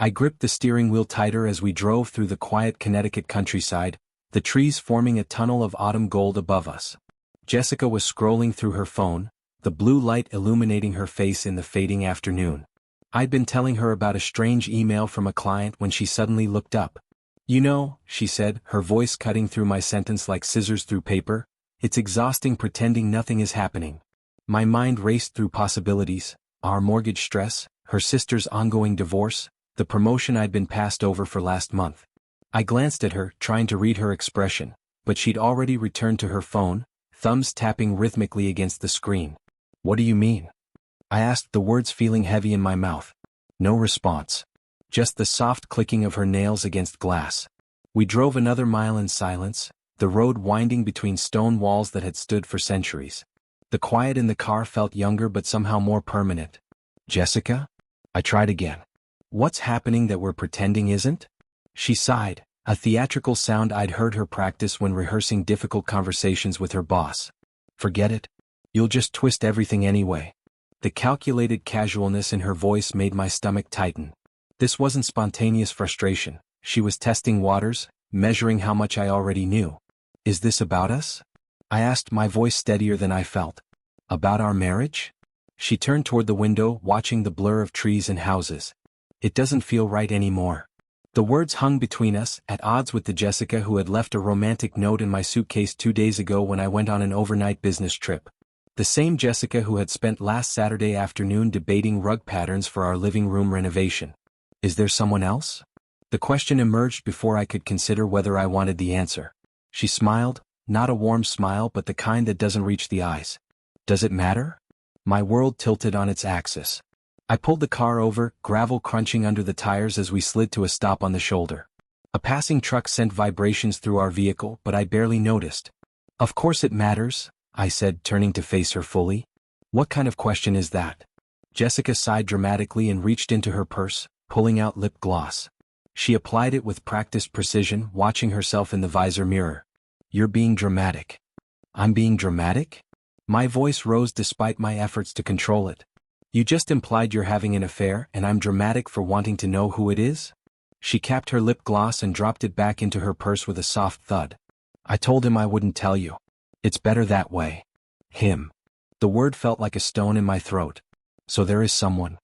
I gripped the steering wheel tighter as we drove through the quiet Connecticut countryside, the trees forming a tunnel of autumn gold above us. Jessica was scrolling through her phone, the blue light illuminating her face in the fading afternoon. I'd been telling her about a strange email from a client when she suddenly looked up. "You know," she said, her voice cutting through my sentence like scissors through paper, "it's exhausting pretending nothing is happening." My mind raced through possibilities: our mortgage stress, her sister's ongoing divorce, the promotion I'd been passed over for last month. I glanced at her, trying to read her expression, but she'd already returned to her phone, thumbs tapping rhythmically against the screen. "What do you mean?" I asked, the words feeling heavy in my mouth. No response. Just the soft clicking of her nails against glass. We drove another mile in silence, the road winding between stone walls that had stood for centuries. The quiet in the car felt younger but somehow more permanent. "Jessica?" I tried again. "What's happening that we're pretending isn't?" She sighed, a theatrical sound I'd heard her practice when rehearsing difficult conversations with her boss. "Forget it. You'll just twist everything anyway." The calculated casualness in her voice made my stomach tighten. This wasn't spontaneous frustration. She was testing waters, measuring how much I already knew. "Is this about us?" I asked, my voice steadier than I felt. "About our marriage?" She turned toward the window, watching the blur of trees and houses. "It doesn't feel right anymore." The words hung between us, at odds with the Jessica who had left a romantic note in my suitcase 2 days ago when I went on an overnight business trip. The same Jessica who had spent last Saturday afternoon debating rug patterns for our living room renovation. "Is there someone else?" The question emerged before I could consider whether I wanted the answer. She smiled, not a warm smile but the kind that doesn't reach the eyes. "Does it matter?" My world tilted on its axis. I pulled the car over, gravel crunching under the tires as we slid to a stop on the shoulder. A passing truck sent vibrations through our vehicle, but I barely noticed. "Of course it matters," I said, turning to face her fully. "What kind of question is that?" Jessica sighed dramatically and reached into her purse, pulling out lip gloss. She applied it with practiced precision, watching herself in the visor mirror. "You're being dramatic." "I'm being dramatic?" My voice rose despite my efforts to control it. "You just implied you're having an affair and I'm dramatic for wanting to know who it is?" She capped her lip gloss and dropped it back into her purse with a soft thud. "I told him I wouldn't tell you. It's better that way." "Him." The word felt like a stone in my throat. "So there is someone."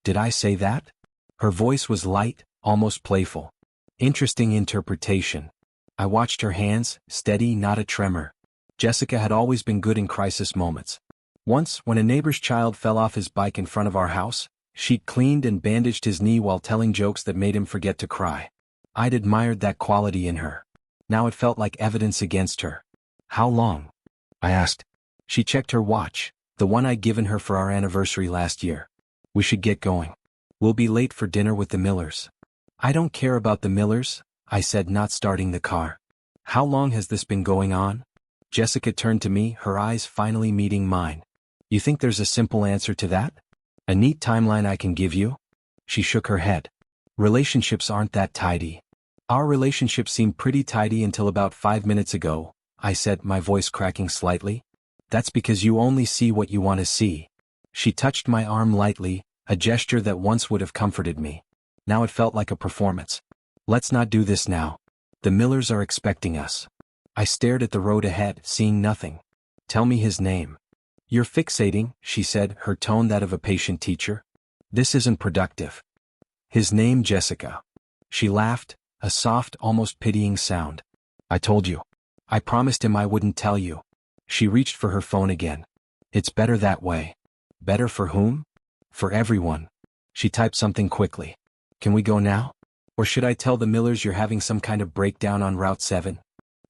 "Did I say that?" Her voice was light, almost playful. "Interesting interpretation." I watched her hands, steady, not a tremor. Jessica had always been good in crisis moments. Once, when a neighbor's child fell off his bike in front of our house, she'd cleaned and bandaged his knee while telling jokes that made him forget to cry. I'd admired that quality in her. Now it felt like evidence against her. "How long?" I asked. She checked her watch, the one I'd given her for our anniversary last year. "We should get going. We'll be late for dinner with the Millers." "I don't care about the Millers," I said, not starting the car. "How long has this been going on?" Jessica turned to me, her eyes finally meeting mine. "You think there's a simple answer to that? A neat timeline I can give you?" She shook her head. "Relationships aren't that tidy." "Our relationship seemed pretty tidy until about 5 minutes ago," I said, my voice cracking slightly. "That's because you only see what you want to see." She touched my arm lightly, a gesture that once would have comforted me. Now it felt like a performance. "Let's not do this now. The Millers are expecting us." I stared at the road ahead, seeing nothing. "Tell me his name." "You're fixating," she said, her tone that of a patient teacher. "This isn't productive." "His name, Jessica." She laughed, a soft, almost pitying sound. "I told you. I promised him I wouldn't tell you." She reached for her phone again. "It's better that way." "Better for whom?" "For everyone." She typed something quickly. "Can we go now? Or should I tell the Millers you're having some kind of breakdown on Route 7?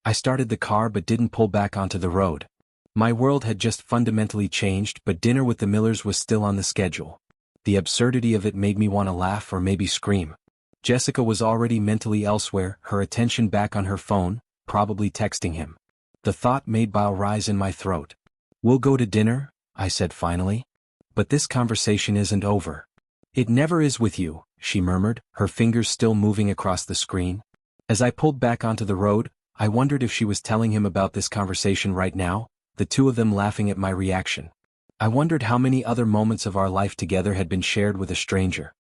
I started the car but didn't pull back onto the road. My world had just fundamentally changed, but dinner with the Millers was still on the schedule. The absurdity of it made me want to laugh or maybe scream. Jessica was already mentally elsewhere, her attention back on her phone, probably texting him. The thought made bile rise in my throat. "We'll go to dinner," I said finally. "But this conversation isn't over." "It never is with you," she murmured, her fingers still moving across the screen. As I pulled back onto the road, I wondered if she was telling him about this conversation right now, the two of them laughing at my reaction. I wondered how many other moments of our life together had been shared with a stranger.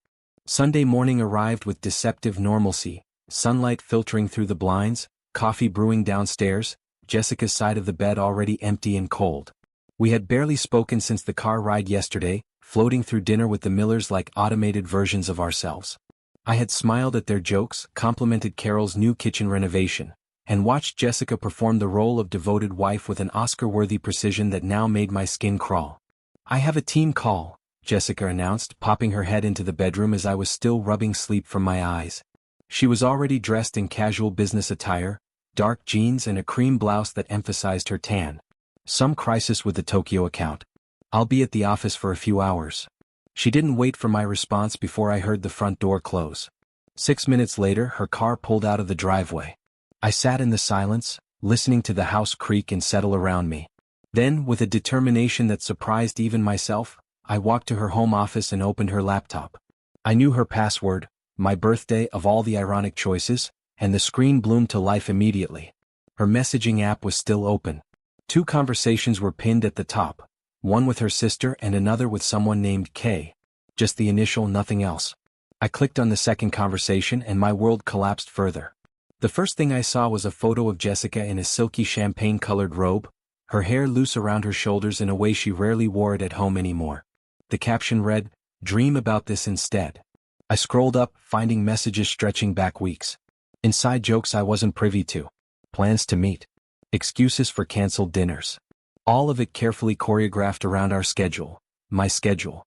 Sunday morning arrived with deceptive normalcy, sunlight filtering through the blinds, coffee brewing downstairs, Jessica's side of the bed already empty and cold. We had barely spoken since the car ride yesterday, floating through dinner with the Millers like automated versions of ourselves. I had smiled at their jokes, complimented Carol's new kitchen renovation, and watched Jessica perform the role of devoted wife with an Oscar-worthy precision that now made my skin crawl. "I have a team call," Jessica announced, popping her head into the bedroom as I was still rubbing sleep from my eyes. She was already dressed in casual business attire, dark jeans and a cream blouse that emphasized her tan. "Some crisis with the Tokyo account. I'll be at the office for a few hours." She didn't wait for my response before I heard the front door close. 6 minutes later, her car pulled out of the driveway. I sat in the silence, listening to the house creak and settle around me. Then, with a determination that surprised even myself, I walked to her home office and opened her laptop. I knew her password, my birthday of all the ironic choices, and the screen bloomed to life immediately. Her messaging app was still open. 2 conversations were pinned at the top, one with her sister and another with someone named K. Just the initial, nothing else. I clicked on the second conversation and my world collapsed further. The first thing I saw was a photo of Jessica in a silky champagne-colored robe, her hair loose around her shoulders in a way she rarely wore it at home anymore. The caption read, "Dream about this instead." I scrolled up, finding messages stretching back weeks. Inside jokes I wasn't privy to. Plans to meet. Excuses for canceled dinners. All of it carefully choreographed around our schedule, my schedule.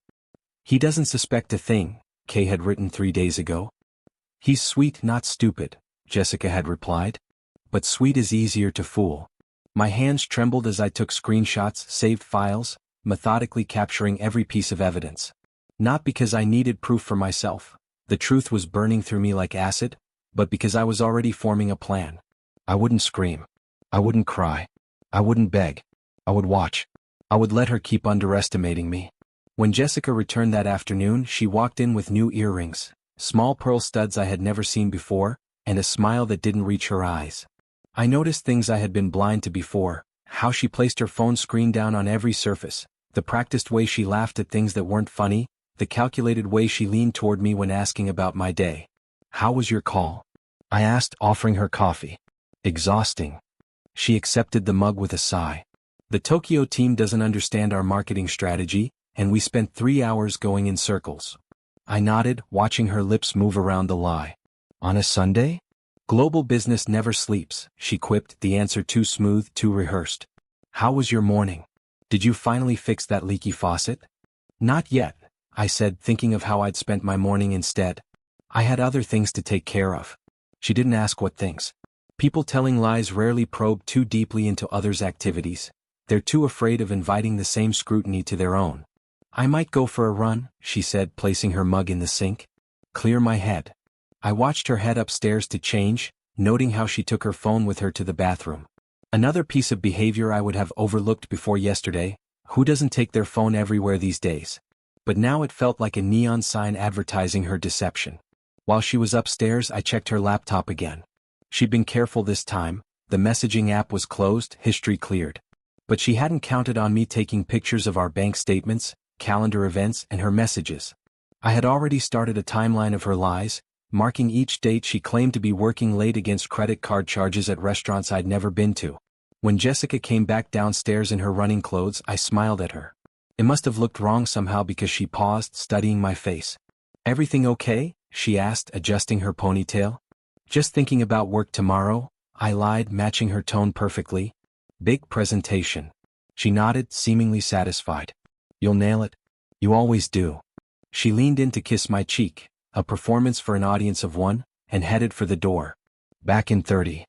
"He doesn't suspect a thing," Kay had written 3 days ago. "He's sweet, not stupid," Jessica had replied. "But sweet is easier to fool." My hands trembled as I took screenshots, saved files, methodically capturing every piece of evidence. Not because I needed proof for myself, the truth was burning through me like acid, but because I was already forming a plan. I wouldn't scream. I wouldn't cry. I wouldn't beg. I would watch. I would let her keep underestimating me. When Jessica returned that afternoon, she walked in with new earrings, small pearl studs I had never seen before, and a smile that didn't reach her eyes. I noticed things I had been blind to before, how she placed her phone screen down on every surface, the practiced way she laughed at things that weren't funny, the calculated way she leaned toward me when asking about my day. "How was your call?" I asked, offering her coffee. "Exhausting." She accepted the mug with a sigh. "The Tokyo team doesn't understand our marketing strategy, and we spent 3 hours going in circles." I nodded, watching her lips move around the lie. "On a Sunday?" "Global business never sleeps," she quipped, the answer too smooth, too rehearsed. "How was your morning? Did you finally fix that leaky faucet?" "Not yet," I said, thinking of how I'd spent my morning instead. I had other things to take care of. She didn't ask what things. People telling lies rarely probe too deeply into others' activities. They're too afraid of inviting the same scrutiny to their own. "I might go for a run," she said, placing her mug in the sink. "Clear my head." I watched her head upstairs to change, noting how she took her phone with her to the bathroom. Another piece of behavior I would have overlooked before yesterday. Who doesn't take their phone everywhere these days? But now it felt like a neon sign advertising her deception. While she was upstairs, I checked her laptop again. She'd been careful this time. The messaging app was closed, history cleared. But she hadn't counted on me taking pictures of our bank statements, calendar events, and her messages. I had already started a timeline of her lies, marking each date she claimed to be working late against credit card charges at restaurants I'd never been to. When Jessica came back downstairs in her running clothes, I smiled at her. It must have looked wrong somehow because she paused, studying my face. "Everything okay?" she asked, adjusting her ponytail. "Just thinking about work tomorrow," I lied, matching her tone perfectly. "Big presentation." She nodded, seemingly satisfied. "You'll nail it. You always do." She leaned in to kiss my cheek, a performance for an audience of one, and headed for the door. Back in 30.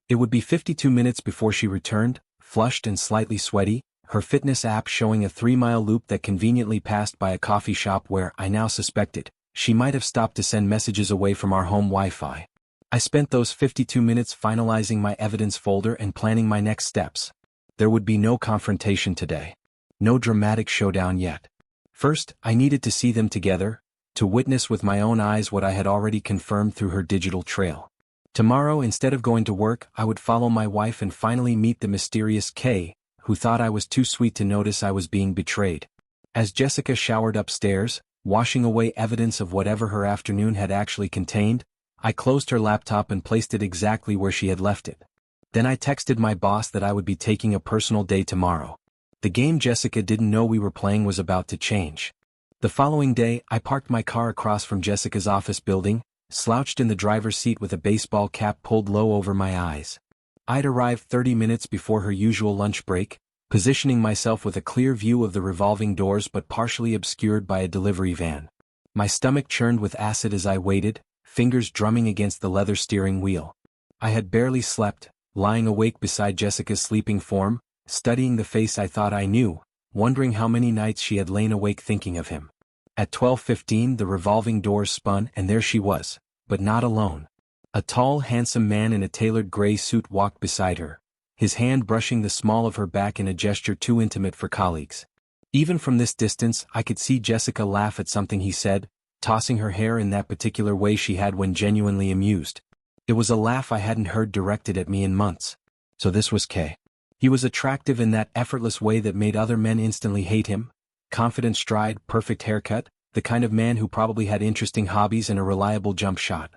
It would be 52 minutes before she returned, flushed and slightly sweaty, her fitness app showing a 3-mile loop that conveniently passed by a coffee shop where, I now suspected, she might have stopped to send messages away from our home Wi-Fi. I spent those 52 minutes finalizing my evidence folder and planning my next steps. There would be no confrontation today. No dramatic showdown yet. First, I needed to see them together, to witness with my own eyes what I had already confirmed through her digital trail. Tomorrow, instead of going to work, I would follow my wife and finally meet the mysterious Kay, who thought I was too sweet to notice I was being betrayed. As Jessica showered upstairs, Washing away evidence of whatever her afternoon had actually contained, I closed her laptop and placed it exactly where she had left it. Then I texted my boss that I would be taking a personal day tomorrow. The game Jessica didn't know we were playing was about to change. The following day, I parked my car across from Jessica's office building, slouched in the driver's seat with a baseball cap pulled low over my eyes. I'd arrived 30 minutes before her usual lunch break, positioning myself with a clear view of the revolving doors but partially obscured by a delivery van. My stomach churned with acid as I waited, fingers drumming against the leather steering wheel. I had barely slept, lying awake beside Jessica's sleeping form, studying the face I thought I knew, wondering how many nights she had lain awake thinking of him. At 12:15 the revolving doors spun and there she was, but not alone. A tall, handsome man in a tailored gray suit walked beside her, his hand brushing the small of her back in a gesture too intimate for colleagues. Even from this distance I could see Jessica laugh at something he said, tossing her hair in that particular way she had when genuinely amused. It was a laugh I hadn't heard directed at me in months. So this was Kay. He was attractive in that effortless way that made other men instantly hate him. Confident stride, perfect haircut, the kind of man who probably had interesting hobbies and a reliable jump shot.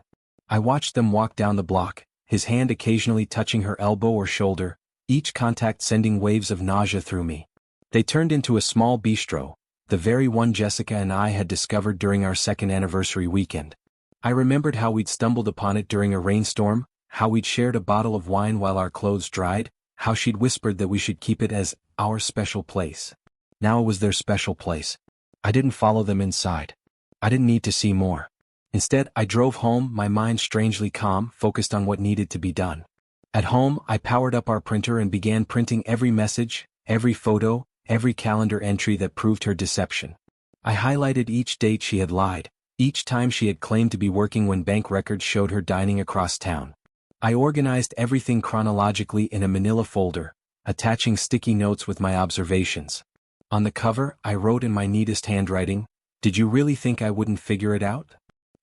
I watched them walk down the block, his hand occasionally touching her elbow or shoulder, each contact sending waves of nausea through me. They turned into a small bistro, the very one Jessica and I had discovered during our second anniversary weekend. I remembered how we'd stumbled upon it during a rainstorm, how we'd shared a bottle of wine while our clothes dried, how she'd whispered that we should keep it as our special place. Now it was their special place. I didn't follow them inside. I didn't need to see more. Instead, I drove home, my mind strangely calm, focused on what needed to be done. At home, I powered up our printer and began printing every message, every photo, every calendar entry that proved her deception. I highlighted each date she had lied, each time she had claimed to be working when bank records showed her dining across town. I organized everything chronologically in a manila folder, attaching sticky notes with my observations. On the cover, I wrote in my neatest handwriting, "Did you really think I wouldn't figure it out?"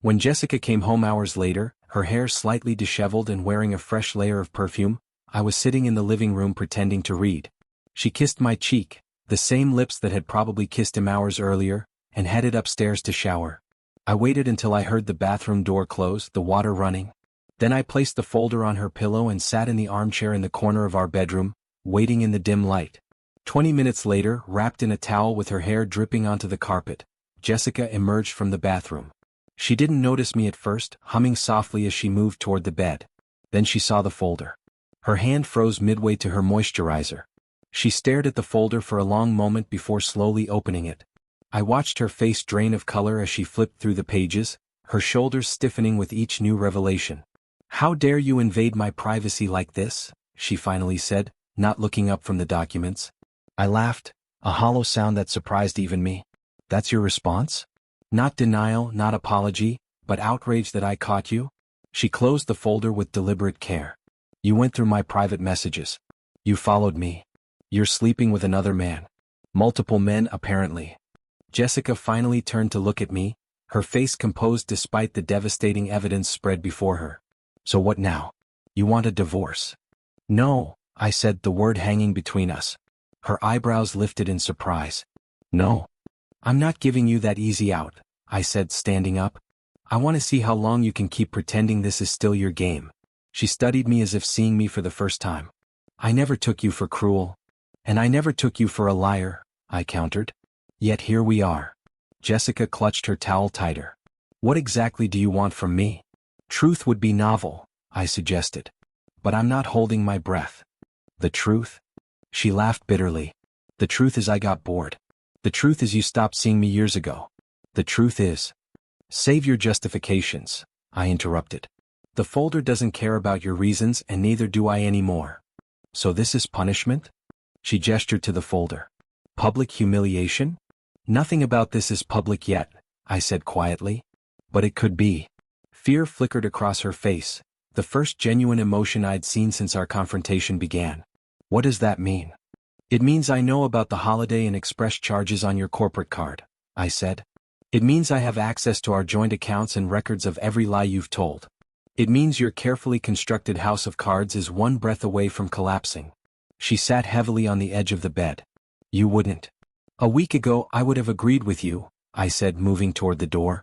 When Jessica came home hours later, her hair slightly disheveled and wearing a fresh layer of perfume, I was sitting in the living room pretending to read. She kissed my cheek, the same lips that had probably kissed him hours earlier, and headed upstairs to shower. I waited until I heard the bathroom door close, the water running. Then I placed the folder on her pillow and sat in the armchair in the corner of our bedroom, waiting in the dim light. 20 minutes later, wrapped in a towel with her hair dripping onto the carpet, Jessica emerged from the bathroom. She didn't notice me at first, humming softly as she moved toward the bed. Then she saw the folder. Her hand froze midway to her moisturizer. She stared at the folder for a long moment before slowly opening it. I watched her face drain of color as she flipped through the pages, her shoulders stiffening with each new revelation. "How dare you invade my privacy like this?" she finally said, not looking up from the documents. I laughed, a hollow sound that surprised even me. "That's your response? Not denial, not apology, but outrage that I caught you?" She closed the folder with deliberate care. "You went through my private messages. You followed me. You're sleeping with another man. Multiple men, apparently." Jessica finally turned to look at me, her face composed despite the devastating evidence spread before her. "So what now? You want a divorce?" "No," I said, the word hanging between us. Her eyebrows lifted in surprise. "No. I'm not giving you that easy out," I said, standing up. "I want to see how long you can keep pretending this is still your game." She studied me as if seeing me for the first time. "I never took you for cruel. And I never took you for a liar," I countered. "Yet here we are." Jessica clutched her towel tighter. "What exactly do you want from me?" "Truth would be novel," I suggested. "But I'm not holding my breath." "The truth?" She laughed bitterly. "The truth is I got bored. The truth is you stopped seeing me years ago. The truth is—" "Save your justifications," I interrupted. "The folder doesn't care about your reasons and neither do I anymore." "So this is punishment?" She gestured to the folder. "Public humiliation?" "Nothing about this is public yet," I said quietly. "But it could be." Fear flickered across her face, the first genuine emotion I'd seen since our confrontation began. "What does that mean?" "It means I know about the Holiday Inn Express charges on your corporate card," I said. "It means I have access to our joint accounts and records of every lie you've told. It means your carefully constructed house of cards is one breath away from collapsing." She sat heavily on the edge of the bed. "You wouldn't. A week ago I would have agreed with you, I said, moving toward the door.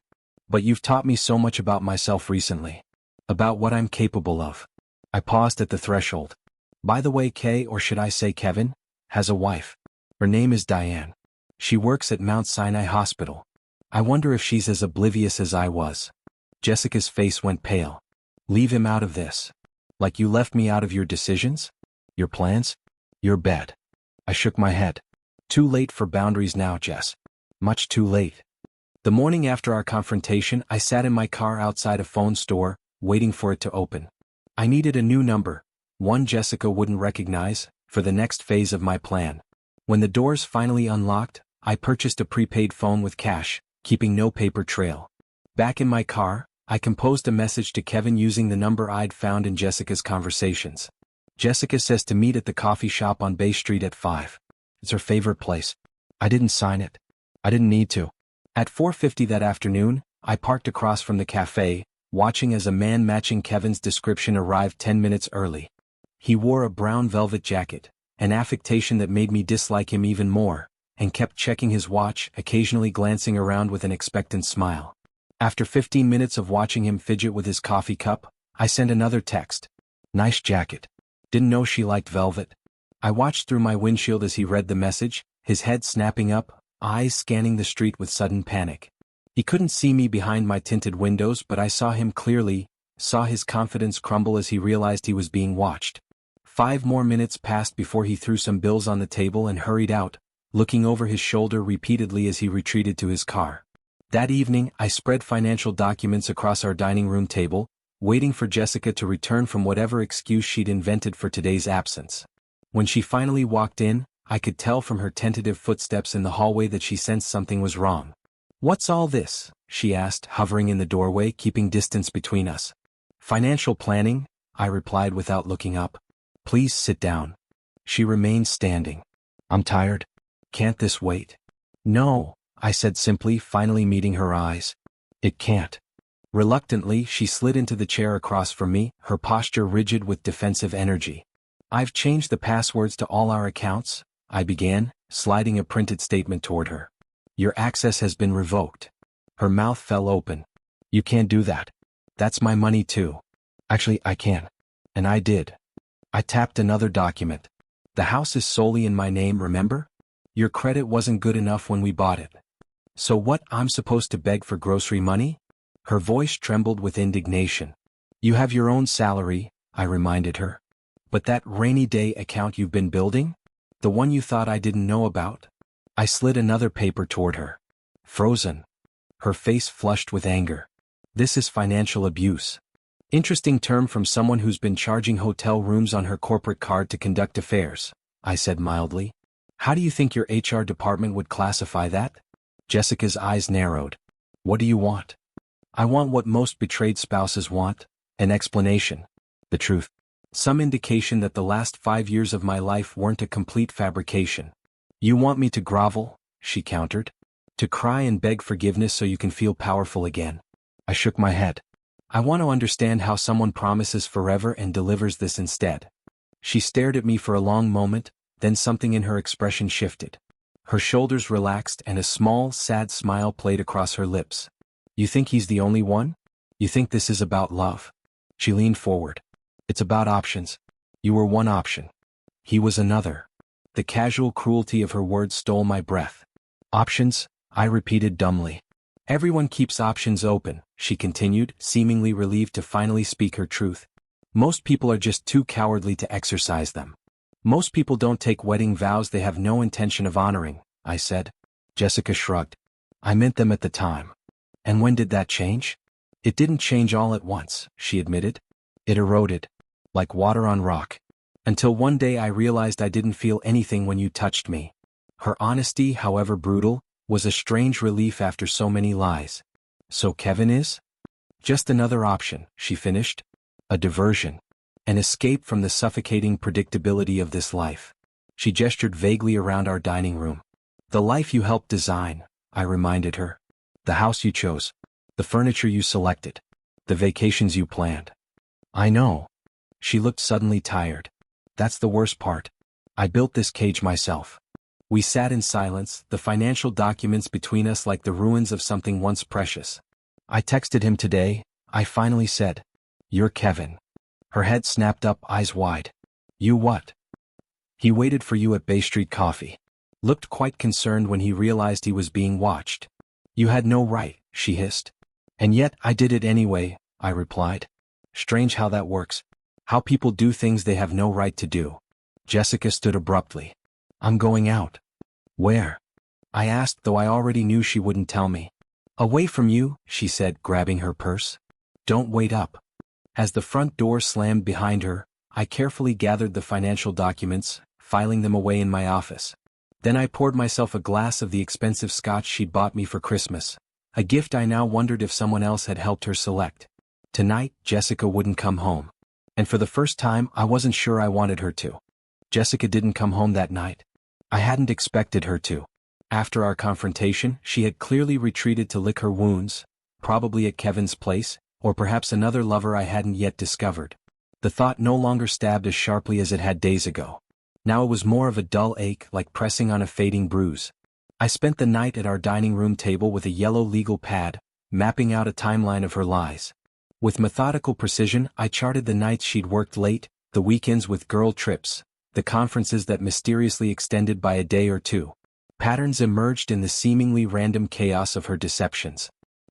But you've taught me so much about myself recently. About what I'm capable of. I paused at the threshold. By the way, Kay, or should I say Kevin, has a wife. Her name is Diane. She works at Mount Sinai Hospital. I wonder if she's as oblivious as I was. Jessica's face went pale. Leave him out of this. Like you left me out of your decisions? Your plans? Your bed. I shook my head. Too late for boundaries now, Jess. Much too late. The morning after our confrontation, I sat in my car outside a phone store, waiting for it to open. I needed a new number, one Jessica wouldn't recognize, for the next phase of my plan. When the doors finally unlocked, I purchased a prepaid phone with cash, keeping no paper trail. Back in my car, I composed a message to Kevin using the number I'd found in Jessica's conversations. Jessica says to meet at the coffee shop on Bay Street at 5. It's her favorite place. I didn't sign it. I didn't need to. At 4:50 that afternoon, I parked across from the cafe, watching as a man matching Kevin's description arrived 10 minutes early. He wore a brown velvet jacket, an affectation that made me dislike him even more, and kept checking his watch, occasionally glancing around with an expectant smile. After 15 minutes of watching him fidget with his coffee cup, I sent another text. Nice jacket. Didn't know she liked velvet. I watched through my windshield as he read the message, his head snapping up, eyes scanning the street with sudden panic. He couldn't see me behind my tinted windows, but I saw him clearly, saw his confidence crumble as he realized he was being watched. 5 more minutes passed before he threw some bills on the table and hurried out, looking over his shoulder repeatedly as he retreated to his car. That evening, I spread financial documents across our dining room table, waiting for Jessica to return from whatever excuse she'd invented for today's absence. When she finally walked in, I could tell from her tentative footsteps in the hallway that she sensed something was wrong. What's all this? She asked, hovering in the doorway, keeping distance between us. Financial planning, I replied without looking up. Please sit down. She remained standing. I'm tired. Can't this wait? No, I said simply, finally meeting her eyes. It can't. Reluctantly, she slid into the chair across from me, her posture rigid with defensive energy. I've changed the passwords to all our accounts, I began, sliding a printed statement toward her. Your access has been revoked. Her mouth fell open. You can't do that. That's my money too. Actually, I can. And I did. I tapped another document. The house is solely in my name, remember? Your credit wasn't good enough when we bought it. So what, I'm supposed to beg for grocery money? Her voice trembled with indignation. You have your own salary, I reminded her. But that rainy day account you've been building? The one you thought I didn't know about? I slid another paper toward her. Frozen. Her face flushed with anger. This is financial abuse. Interesting term from someone who's been charging hotel rooms on her corporate card to conduct affairs, I said mildly. How do you think your HR department would classify that? Jessica's eyes narrowed. What do you want? I want what most betrayed spouses want, an explanation. The truth. Some indication that the last 5 years of my life weren't a complete fabrication. You want me to grovel? She countered. To cry and beg forgiveness so you can feel powerful again. I shook my head. I want to understand how someone promises forever and delivers this instead. She stared at me for a long moment, then something in her expression shifted. Her shoulders relaxed and a small, sad smile played across her lips. You think he's the only one? You think this is about love? She leaned forward. It's about options. You were one option. He was another. The casual cruelty of her words stole my breath. Options? I repeated dumbly. Everyone keeps options open, she continued, seemingly relieved to finally speak her truth. Most people are just too cowardly to exercise them. Most people don't take wedding vows they have no intention of honoring, I said. Jessica shrugged. I meant them at the time. And when did that change? It didn't change all at once, she admitted. It eroded. Like water on rock. Until one day I realized I didn't feel anything when you touched me. Her honesty, however brutal, was a strange relief after so many lies. So Kevin is? Just another option, she finished. A diversion. An escape from the suffocating predictability of this life. She gestured vaguely around our dining room. The life you helped design, I reminded her. The house you chose. The furniture you selected. The vacations you planned. I know. She looked suddenly tired. That's the worst part. I built this cage myself. We sat in silence, the financial documents between us like the ruins of something once precious. I texted him today, I finally said. You're Kevin. Her head snapped up, eyes wide. You what? He waited for you at Bay Street Coffee. Looked quite concerned when he realized he was being watched. You had no right, she hissed. And yet I did it anyway, I replied. Strange how that works. How people do things they have no right to do. Jessica stood abruptly. I'm going out. Where? I asked, though I already knew she wouldn't tell me. Away from you, she said, grabbing her purse. Don't wait up. As the front door slammed behind her, I carefully gathered the financial documents, filing them away in my office. Then I poured myself a glass of the expensive scotch she'd bought me for Christmas, a gift I now wondered if someone else had helped her select. Tonight, Jessica wouldn't come home. And for the first time, I wasn't sure I wanted her to. Jessica didn't come home that night. I hadn't expected her to. After our confrontation, she had clearly retreated to lick her wounds, probably at Kevin's place, or perhaps another lover I hadn't yet discovered. The thought no longer stabbed as sharply as it had days ago. Now it was more of a dull ache, like pressing on a fading bruise. I spent the night at our dining room table with a yellow legal pad, mapping out a timeline of her lies. With methodical precision, I charted the nights she'd worked late, the weekends with girl trips, the conferences that mysteriously extended by a day or two. Patterns emerged in the seemingly random chaos of her deceptions.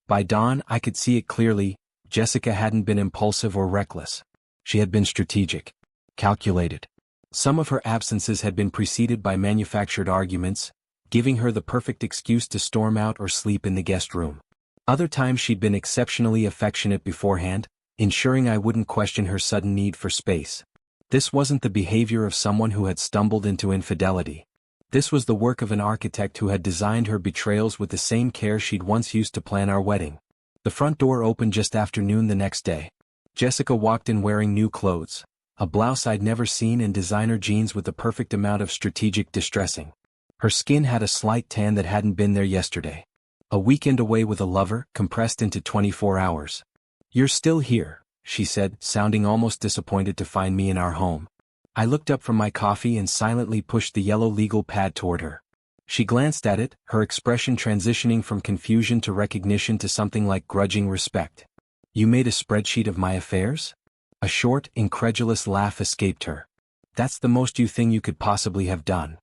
By dawn, I could see it clearly. Jessica hadn't been impulsive or reckless. She had been strategic, calculated. Some of her absences had been preceded by manufactured arguments, giving her the perfect excuse to storm out or sleep in the guest room. Other times she'd been exceptionally affectionate beforehand, ensuring I wouldn't question her sudden need for space. This wasn't the behavior of someone who had stumbled into infidelity. This was the work of an architect who had designed her betrayals with the same care she'd once used to plan our wedding. The front door opened just after noon the next day. Jessica walked in wearing new clothes, a blouse I'd never seen and designer jeans with the perfect amount of strategic distressing. Her skin had a slight tan that hadn't been there yesterday. A weekend away with a lover, compressed into 24 hours. You're still here, she said, sounding almost disappointed to find me in our home. I looked up from my coffee and silently pushed the yellow legal pad toward her. She glanced at it, her expression transitioning from confusion to recognition to something like grudging respect. You made a spreadsheet of my affairs? A short, incredulous laugh escaped her. That's the most you think you could possibly have done.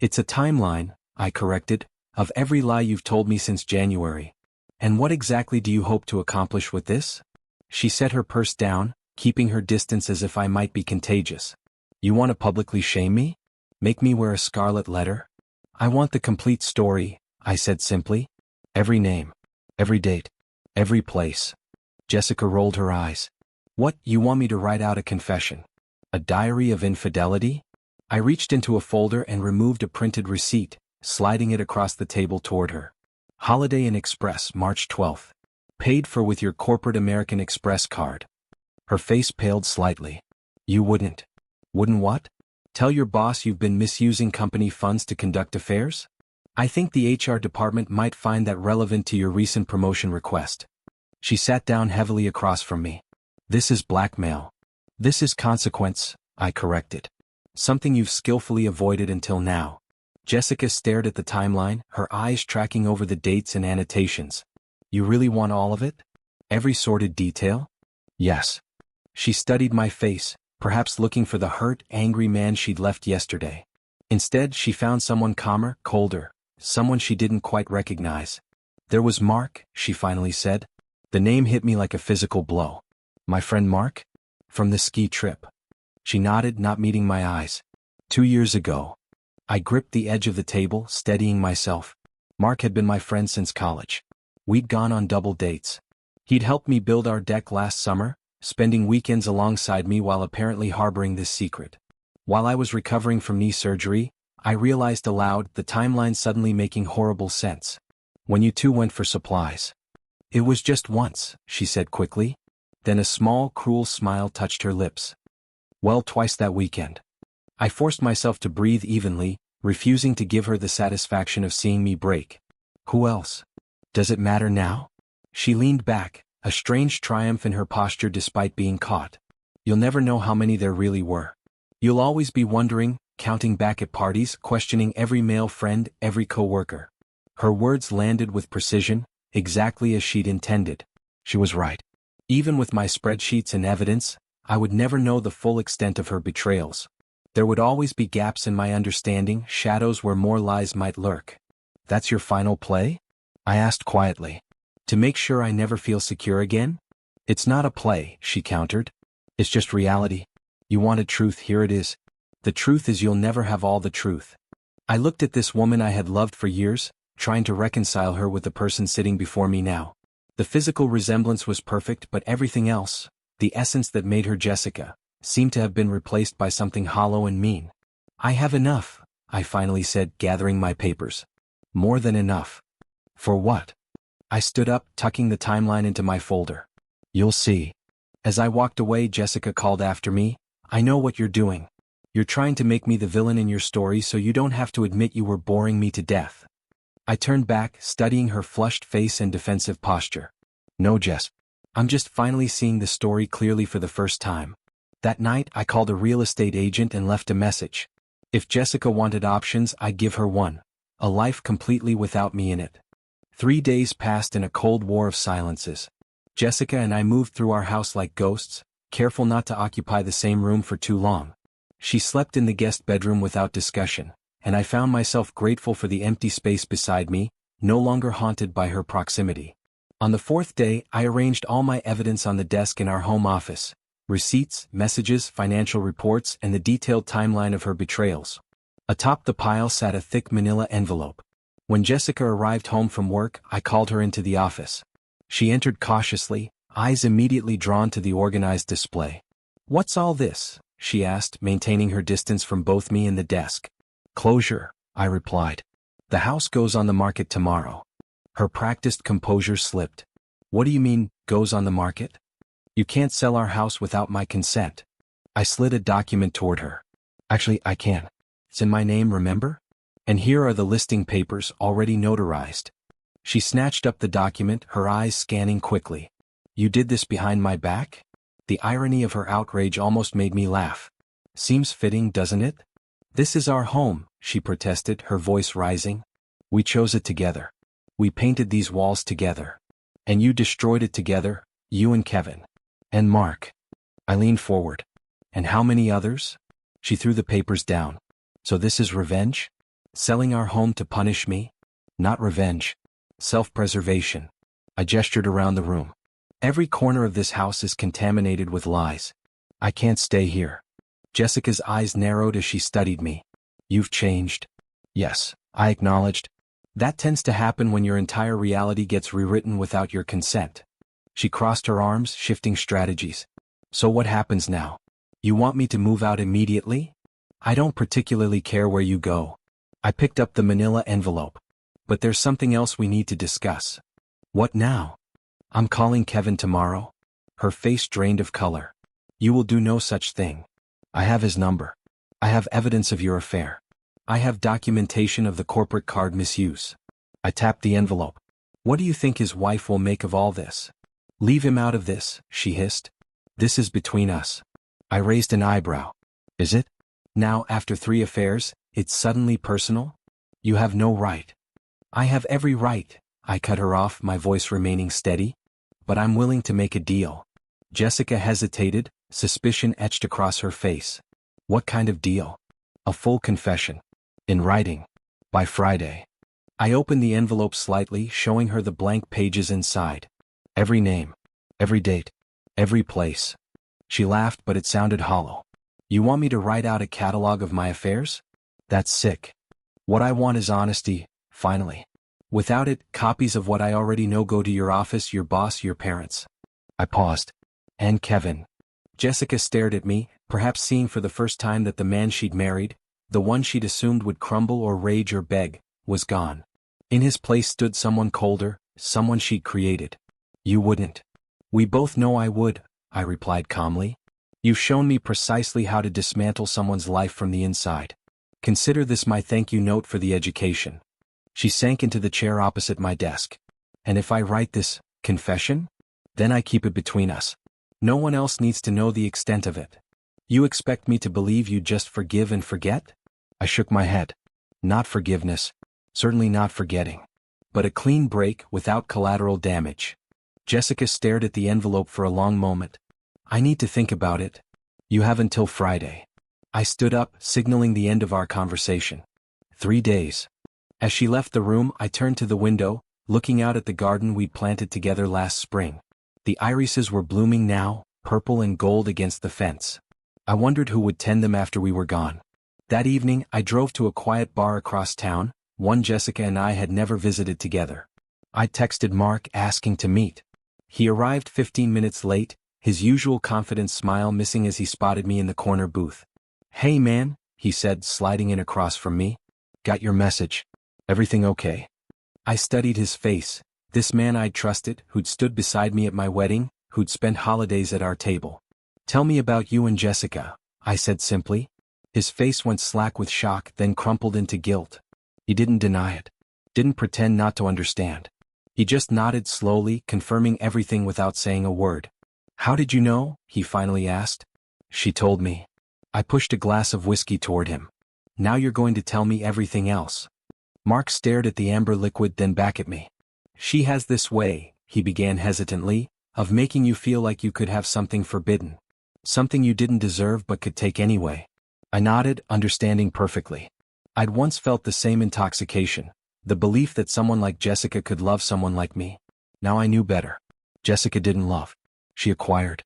It's a timeline, I corrected, of every lie you've told me since January. And what exactly do you hope to accomplish with this? She set her purse down, keeping her distance as if I might be contagious. You want to publicly shame me? Make me wear a scarlet letter? I want the complete story, I said simply. Every name. Every date. Every place. Jessica rolled her eyes. What, you want me to write out a confession? A diary of infidelity? I reached into a folder and removed a printed receipt, sliding it across the table toward her. Holiday Inn Express, March 12th. Paid for with your corporate American Express card. Her face paled slightly. You wouldn't. Wouldn't what? Tell your boss you've been misusing company funds to conduct affairs? I think the HR department might find that relevant to your recent promotion request. She sat down heavily across from me. This is blackmail. This is consequence, I corrected. Something you've skillfully avoided until now. Jessica stared at the timeline, her eyes tracking over the dates and annotations. You really want all of it? Every sordid detail? Yes. She studied my face, perhaps looking for the hurt, angry man she'd left yesterday. Instead, she found someone calmer, colder, someone she didn't quite recognize. There was Mark, she finally said. The name hit me like a physical blow. My friend Mark? From the ski trip. She nodded, not meeting my eyes. 2 years ago. I gripped the edge of the table, steadying myself. Mark had been my friend since college. We'd gone on double dates. He'd helped me build our deck last summer, spending weekends alongside me while apparently harboring this secret. While I was recovering from knee surgery, I realized aloud, the timeline suddenly making horrible sense. When you two went for supplies. It was just once, she said quickly. Then a small, cruel smile touched her lips. Well, twice that weekend. I forced myself to breathe evenly, refusing to give her the satisfaction of seeing me break. Who else? Does it matter now? She leaned back, a strange triumph in her posture despite being caught. You'll never know how many there really were. You'll always be wondering, counting back at parties, questioning every male friend, every coworker. Her words landed with precision, exactly as she'd intended. She was right. Even with my spreadsheets and evidence, I would never know the full extent of her betrayals. There would always be gaps in my understanding, shadows where more lies might lurk. "That's your final play?" I asked quietly. "To make sure I never feel secure again?" "It's not a play," she countered. "It's just reality. You wanted truth, here it is. The truth is you'll never have all the truth." I looked at this woman I had loved for years, trying to reconcile her with the person sitting before me now. The physical resemblance was perfect, but everything else, the essence that made her Jessica, seemed to have been replaced by something hollow and mean. "I have enough," I finally said, gathering my papers. "More than enough." "For what?" I stood up, tucking the timeline into my folder. "You'll see." As I walked away, Jessica called after me, "I know what you're doing. You're trying to make me the villain in your story so you don't have to admit you were boring me to death." I turned back, studying her flushed face and defensive posture. "No, Jess. I'm just finally seeing the story clearly for the first time." That night, I called a real estate agent and left a message. If Jessica wanted options, I'd give her one: a life completely without me in it. 3 days passed in a cold war of silences. Jessica and I moved through our house like ghosts, careful not to occupy the same room for too long. She slept in the guest bedroom without discussion, and I found myself grateful for the empty space beside me, no longer haunted by her proximity. On the 4th day, I arranged all my evidence on the desk in our home office: receipts, messages, financial reports, and the detailed timeline of her betrayals. Atop the pile sat a thick manila envelope. When Jessica arrived home from work, I called her into the office. She entered cautiously, eyes immediately drawn to the organized display. "What's all this?" she asked, maintaining her distance from both me and the desk. "Closure," I replied. "The house goes on the market tomorrow." Her practiced composure slipped. "What do you mean, goes on the market?" "You can't sell our house without my consent." I slid a document toward her. "Actually, I can. It's in my name, remember? And here are the listing papers, already notarized." She snatched up the document, her eyes scanning quickly. "You did this behind my back?" The irony of her outrage almost made me laugh. "Seems fitting, doesn't it?" "This is our home," she protested, her voice rising. "We chose it together. We painted these walls together. And you destroyed it together, you and Kevin. And Mark." I leaned forward. "And how many others?" She threw the papers down. "So this is revenge? Selling our home to punish me?" "Not revenge. Self-preservation." I gestured around the room. "Every corner of this house is contaminated with lies. I can't stay here." Jessica's eyes narrowed as she studied me. "You've changed." "Yes," I acknowledged. "That tends to happen when your entire reality gets rewritten without your consent." She crossed her arms, shifting strategies. "So what happens now? You want me to move out immediately?" "I don't particularly care where you go." I picked up the manila envelope. "But there's something else we need to discuss." "What now?" "I'm calling Kevin tomorrow." Her face drained of color. "You will do no such thing." "I have his number. I have evidence of your affair. I have documentation of the corporate card misuse." I tapped the envelope. "What do you think his wife will make of all this?" "Leave him out of this," she hissed. "This is between us." I raised an eyebrow. "Is it? Now, after 3 affairs, it's suddenly personal? You have no right." "I have every right," I cut her off, my voice remaining steady. "But I'm willing to make a deal." Jessica hesitated, suspicion etched across her face. "What kind of deal?" "A full confession. In writing. By Friday." I opened the envelope slightly, showing her the blank pages inside. "Every name. Every date. Every place." She laughed, but it sounded hollow. "You want me to write out a catalog of my affairs? That's sick. What I want is honesty, finally. Without it, copies of what I already know go to your office, your boss, your parents." I paused. "And Kevin." Jessica stared at me, perhaps seeing for the first time that the man she'd married, the one she'd assumed would crumble or rage or beg, was gone. In his place stood someone colder, someone she'd created. "You wouldn't." "We both know I would," I replied calmly. "You've shown me precisely how to dismantle someone's life from the inside. Consider this my thank you note for the education." She sank into the chair opposite my desk. "And if I write this confession? Then I keep it between us. No one else needs to know the extent of it. You expect me to believe you just forgive and forget?" I shook my head. Not forgiveness. Certainly not forgetting. But a clean break without collateral damage. Jessica stared at the envelope for a long moment. I need to think about it. You have until Friday. I stood up, signaling the end of our conversation. 3 days. As she left the room, I turned to the window, looking out at the garden we'd planted together last spring. The irises were blooming now, purple and gold against the fence. I wondered who would tend them after we were gone. That evening, I drove to a quiet bar across town, one Jessica and I had never visited together. I texted Mark asking to meet. He arrived 15 minutes late, his usual confident smile missing as he spotted me in the corner booth. "Hey man," he said, sliding in across from me. "Got your message. Everything okay?" I studied his face, this man I'd trusted, who'd stood beside me at my wedding, who'd spent holidays at our table. "Tell me about you and Jessica," I said simply. His face went slack with shock, then crumpled into guilt. He didn't deny it. Didn't pretend not to understand. He just nodded slowly, confirming everything without saying a word. "How did you know?" he finally asked. "She told me." I pushed a glass of whiskey toward him. "Now you're going to tell me everything else." Mark stared at the amber liquid, then back at me. "She has this way," he began hesitantly, "of making you feel like you could have something forbidden. Something you didn't deserve but could take anyway." I nodded, understanding perfectly. I'd once felt the same intoxication, the belief that someone like Jessica could love someone like me. Now I knew better. Jessica didn't love. She acquired.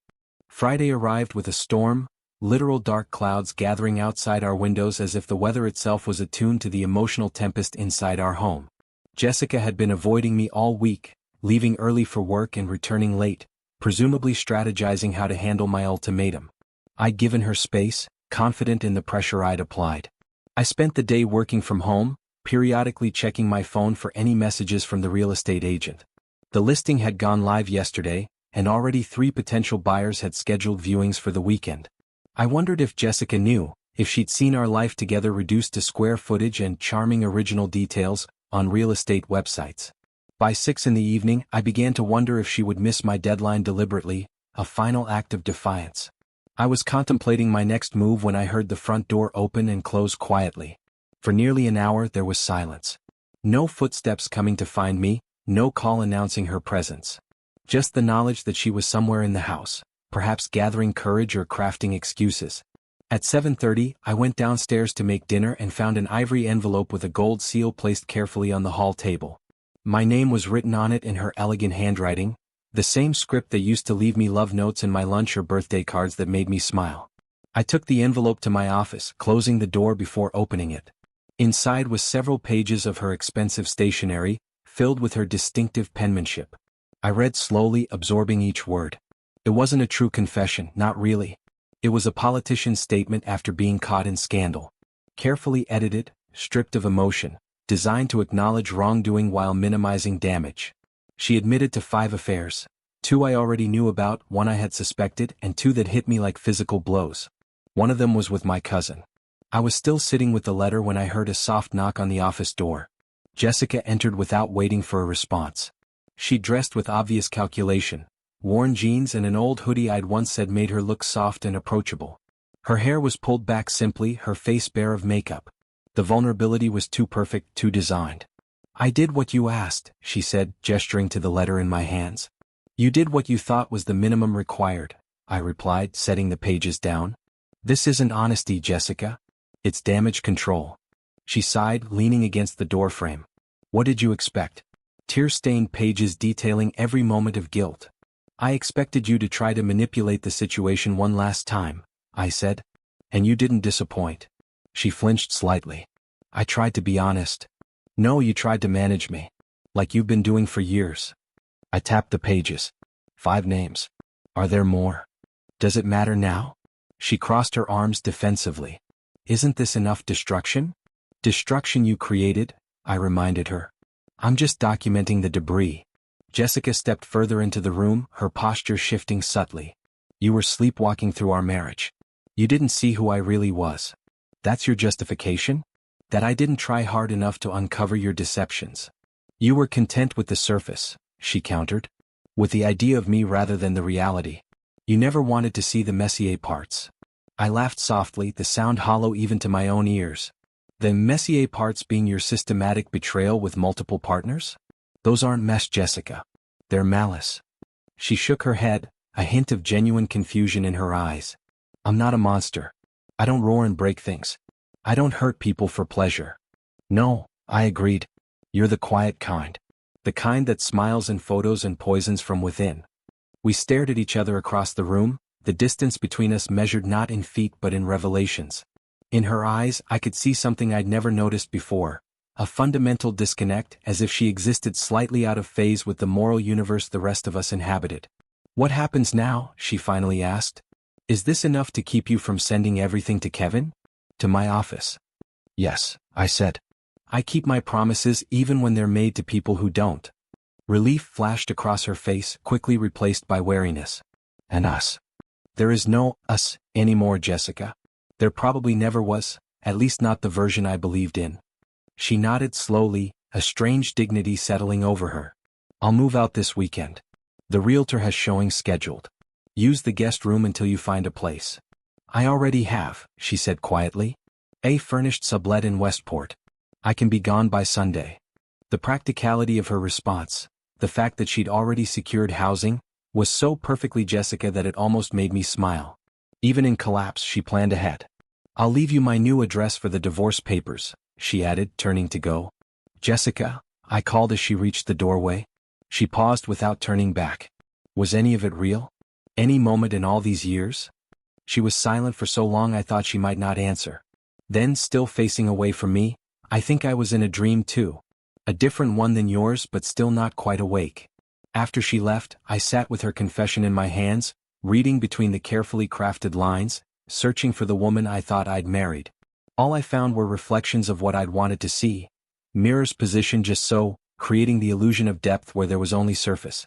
Friday arrived with a storm, literal dark clouds gathering outside our windows as if the weather itself was attuned to the emotional tempest inside our home. Jessica had been avoiding me all week, leaving early for work and returning late, presumably strategizing how to handle my ultimatum. I'd given her space, confident in the pressure I'd applied. I spent the day working from home, periodically checking my phone for any messages from the real estate agent. The listing had gone live yesterday, and already 3 potential buyers had scheduled viewings for the weekend. I wondered if Jessica knew, if she'd seen our life together reduced to square footage and charming original details on real estate websites. By 6 in the evening, I began to wonder if she would miss my deadline deliberately, a final act of defiance. I was contemplating my next move when I heard the front door open and close quietly. For nearly an hour there was silence. No footsteps coming to find me, no call announcing her presence. Just the knowledge that she was somewhere in the house, perhaps gathering courage or crafting excuses. At 7:30, I went downstairs to make dinner and found an ivory envelope with a gold seal placed carefully on the hall table. My name was written on it in her elegant handwriting, the same script that used to leave me love notes in my lunch or birthday cards that made me smile. I took the envelope to my office, closing the door before opening it. Inside was several pages of her expensive stationery, filled with her distinctive penmanship. I read slowly, absorbing each word. It wasn't a true confession, not really. It was a politician's statement after being caught in scandal. Carefully edited, stripped of emotion, designed to acknowledge wrongdoing while minimizing damage. She admitted to 5 affairs. 2 I already knew about, 1 I had suspected, and 2 that hit me like physical blows. One of them was with my cousin. I was still sitting with the letter when I heard a soft knock on the office door. Jessica entered without waiting for a response. She dressed with obvious calculation, worn jeans and an old hoodie I'd once said made her look soft and approachable. Her hair was pulled back simply, her face bare of makeup. The vulnerability was too perfect, too designed. "I did what you asked," she said, gesturing to the letter in my hands. "You did what you thought was the minimum required," I replied, setting the pages down. "This isn't honesty, Jessica. It's damage control." She sighed, leaning against the doorframe. "What did you expect? Tear-stained pages detailing every moment of guilt. I expected you to try to manipulate the situation one last time," I said. "And you didn't disappoint." She flinched slightly. "I tried to be honest." "No, you tried to manage me. Like you've been doing for years." I tapped the pages. 5 names. "Are there more? Does it matter now?" She crossed her arms defensively. "Isn't this enough destruction?" "Destruction you created," I reminded her. "I'm just documenting the debris." Jessica stepped further into the room, her posture shifting subtly. "You were sleepwalking through our marriage. You didn't see who I really was. That's your justification? That I didn't try hard enough to uncover your deceptions. You were content with the surface," she countered. "With the idea of me rather than the reality. You never wanted to see the Messier parts." I laughed softly, the sound hollow even to my own ears. The Messier parts being your systematic betrayal with multiple partners? Those aren't mess, Jessica. They're malice. She shook her head, a hint of genuine confusion in her eyes. I'm not a monster. I don't roar and break things. I don't hurt people for pleasure. No, I agreed. You're the quiet kind. The kind that smiles in photos and poisons from within. We stared at each other across the room, the distance between us measured not in feet but in revelations. In her eyes I could see something I'd never noticed before, a fundamental disconnect, as if she existed slightly out of phase with the moral universe the rest of us inhabited. What happens now? She finally asked. Is this enough to keep you from sending everything to Kevin? To my office? Yes, I said. I keep my promises even when they're made to people who don't. Relief flashed across her face, quickly replaced by wariness. And us. There is no us anymore, Jessica. There probably never was, at least not the version I believed in. She nodded slowly, a strange dignity settling over her. I'll move out this weekend. The realtor has showings scheduled. Use the guest room until you find a place. I already have, she said quietly. A furnished sublet in Westport. I can be gone by Sunday. The practicality of her response, the fact that she'd already secured housing, was so perfectly Jessica that it almost made me smile. Even in collapse, she planned ahead. I'll leave you my new address for the divorce papers, she added, turning to go. Jessica, I called as she reached the doorway. She paused without turning back. Was any of it real? Any moment in all these years? She was silent for so long I thought she might not answer. Then, still facing away from me, I think I was in a dream too. A different one than yours, but still not quite awake. After she left, I sat with her confession in my hands, reading between the carefully crafted lines, searching for the woman I thought I'd married. All I found were reflections of what I'd wanted to see. Mirrors positioned just so, creating the illusion of depth where there was only surface.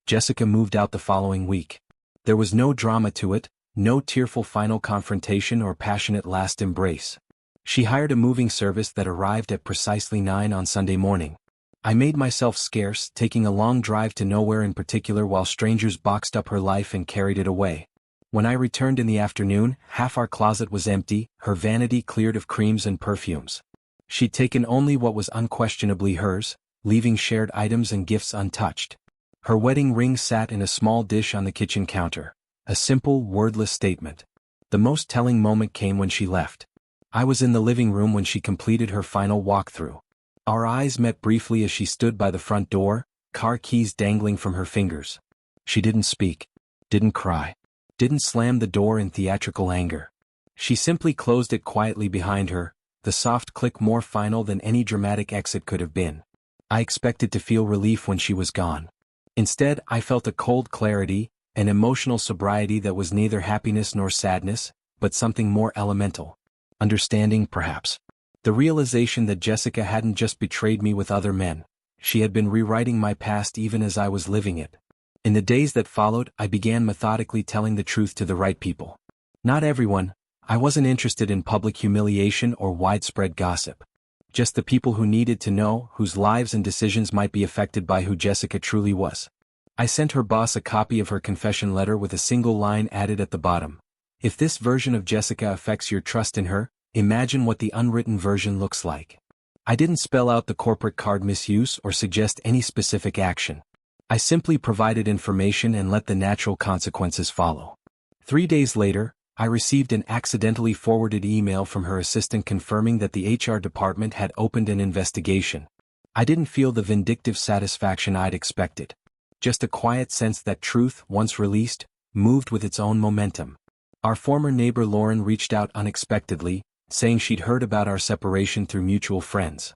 Jessica moved out the following week. There was no drama to it, no tearful final confrontation or passionate last embrace. She hired a moving service that arrived at precisely 9 on Sunday morning. I made myself scarce, taking a long drive to nowhere in particular while strangers boxed up her life and carried it away. When I returned in the afternoon, half our closet was empty, her vanity cleared of creams and perfumes. She'd taken only what was unquestionably hers, leaving shared items and gifts untouched. Her wedding ring sat in a small dish on the kitchen counter. A simple, wordless statement. The most telling moment came when she left. I was in the living room when she completed her final walkthrough. Our eyes met briefly as she stood by the front door, car keys dangling from her fingers. She didn't speak, didn't cry, didn't slam the door in theatrical anger. She simply closed it quietly behind her, the soft click more final than any dramatic exit could have been. I expected to feel relief when she was gone. Instead, I felt a cold clarity, an emotional sobriety that was neither happiness nor sadness, but something more elemental. Understanding, perhaps. The realization that Jessica hadn't just betrayed me with other men. She had been rewriting my past even as I was living it. In the days that followed, I began methodically telling the truth to the right people. Not everyone. I wasn't interested in public humiliation or widespread gossip. Just the people who needed to know, whose lives and decisions might be affected by who Jessica truly was. I sent her boss a copy of her confession letter with a single line added at the bottom. If this version of Jessica affects your trust in her, imagine what the unwritten version looks like. I didn't spell out the corporate card misuse or suggest any specific action. I simply provided information and let the natural consequences follow. 3 days later, I received an accidentally forwarded email from her assistant confirming that the HR department had opened an investigation. I didn't feel the vindictive satisfaction I'd expected. Just a quiet sense that truth, once released, moved with its own momentum. Our former neighbor Lauren reached out unexpectedly, saying she'd heard about our separation through mutual friends.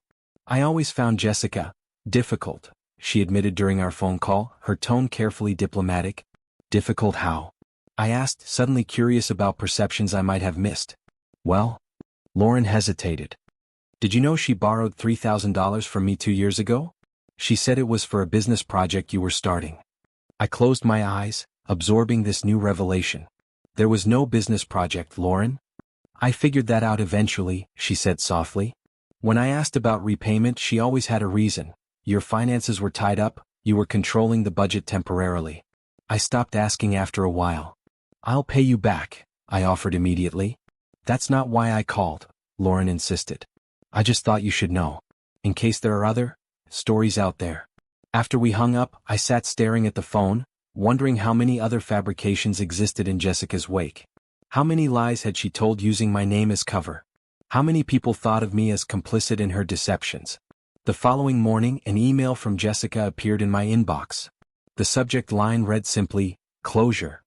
I always found Jessica difficult, she admitted during our phone call, her tone carefully diplomatic. Difficult how? I asked, suddenly curious about perceptions I might have missed. Well, Lauren hesitated. Did you know she borrowed $3,000 from me 2 years ago? She said it was for a business project you were starting. I closed my eyes, absorbing this new revelation. There was no business project, Lauren. I figured that out eventually, she said softly. When I asked about repayment, she always had a reason. Your finances were tied up, you were controlling the budget temporarily. I stopped asking after a while. I'll pay you back, I offered immediately. That's not why I called, Lauren insisted. I just thought you should know. In case there are other stories out there. After we hung up, I sat staring at the phone, wondering how many other fabrications existed in Jessica's wake. How many lies had she told using my name as cover? How many people thought of me as complicit in her deceptions? The following morning, an email from Jessica appeared in my inbox. The subject line read simply, "Closure.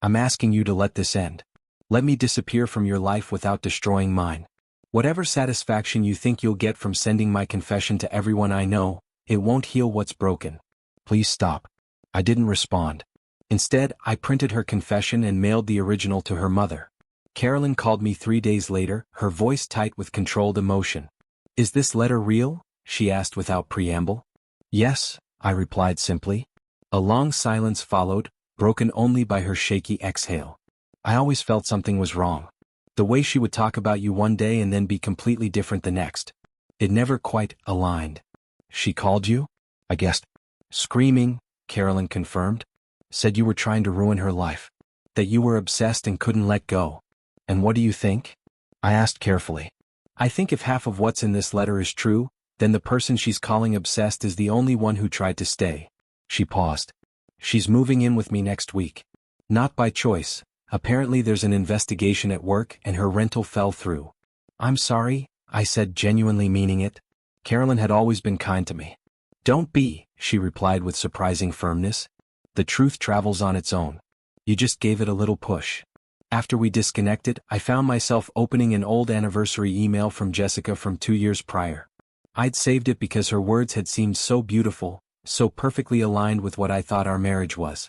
I'm asking you to let this end. Let me disappear from your life without destroying mine. Whatever satisfaction you think you'll get from sending my confession to everyone I know, it won't heal what's broken. Please stop." I didn't respond. Instead, I printed her confession and mailed the original to her mother. Carolyn called me 3 days later, her voice tight with controlled emotion. "Is this letter real?" she asked without preamble. "Yes," I replied simply. A long silence followed, broken only by her shaky exhale. I always felt something was wrong. The way she would talk about you one day and then be completely different the next. It never quite aligned. "She called you?" I guessed. "Screaming," Carolyn confirmed. "Said you were trying to ruin her life. That you were obsessed and couldn't let go." "And what do you think?" I asked carefully. "I think if half of what's in this letter is true, then the person she's calling obsessed is the only one who tried to stay." She paused. "She's moving in with me next week. Not by choice. Apparently there's an investigation at work and her rental fell through." "I'm sorry," I said, genuinely meaning it. Carolyn had always been kind to me. "Don't be," she replied with surprising firmness. "The truth travels on its own. You just gave it a little push." After we disconnected, I found myself opening an old anniversary email from Jessica from 2 years prior. I'd saved it because her words had seemed so beautiful, so perfectly aligned with what I thought our marriage was.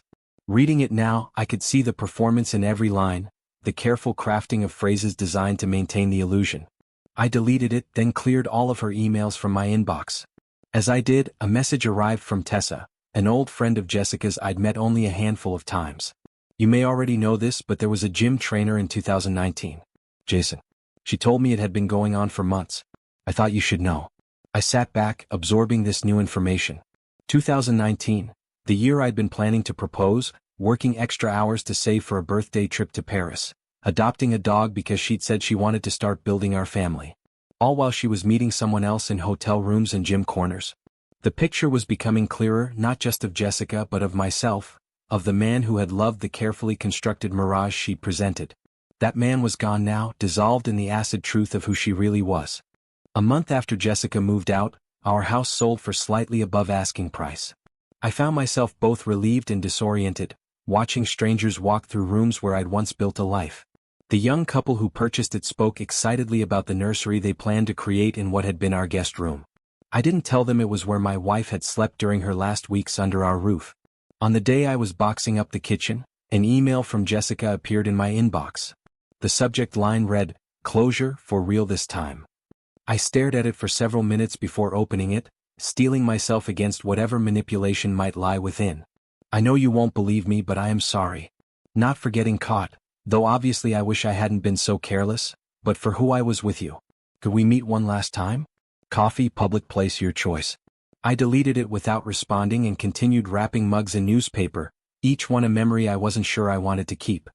Reading it now, I could see the performance in every line, the careful crafting of phrases designed to maintain the illusion. I deleted it, then cleared all of her emails from my inbox. As I did, a message arrived from Tessa, an old friend of Jessica's I'd met only a handful of times. "You may already know this, but there was a gym trainer in 2019. Jason. She told me it had been going on for months. I thought you should know." I sat back, absorbing this new information. 2019, the year I'd been planning to propose, working extra hours to save for a birthday trip to Paris, adopting a dog because she'd said she wanted to start building our family. All while she was meeting someone else in hotel rooms and gym corners. The picture was becoming clearer, not just of Jessica but of myself, of the man who had loved the carefully constructed mirage she presented. That man was gone now, dissolved in the acid truth of who she really was. A month after Jessica moved out, our house sold for slightly above asking price. I found myself both relieved and disoriented, watching strangers walk through rooms where I'd once built a life. The young couple who purchased it spoke excitedly about the nursery they planned to create in what had been our guest room. I didn't tell them it was where my wife had slept during her last weeks under our roof. On the day I was boxing up the kitchen, an email from Jessica appeared in my inbox. The subject line read, "Closure, for real this time." I stared at it for several minutes before opening it, steeling myself against whatever manipulation might lie within. "I know you won't believe me, but I am sorry. Not for getting caught, though obviously I wish I hadn't been so careless, but for who I was with you. Could we meet one last time? Coffee, public place, your choice." I deleted it without responding and continued wrapping mugs in newspaper, each one a memory I wasn't sure I wanted to keep.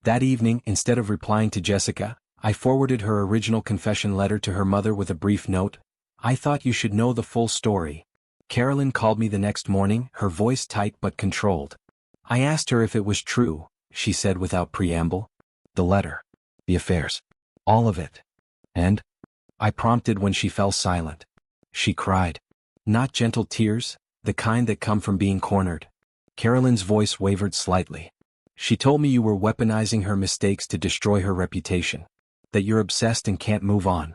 That evening, instead of replying to Jessica, I forwarded her original confession letter to her mother with a brief note. "I thought you should know the full story." Carolyn called me the next morning, her voice tight but controlled. I asked her if it was true, she said without preamble. "The letter. The affairs. All of it." "And?" I prompted when she fell silent. She cried. Not gentle tears, the kind that come from being cornered. Carolyn's voice wavered slightly. "She told me you were weaponizing her mistakes to destroy her reputation. That you're obsessed and can't move on."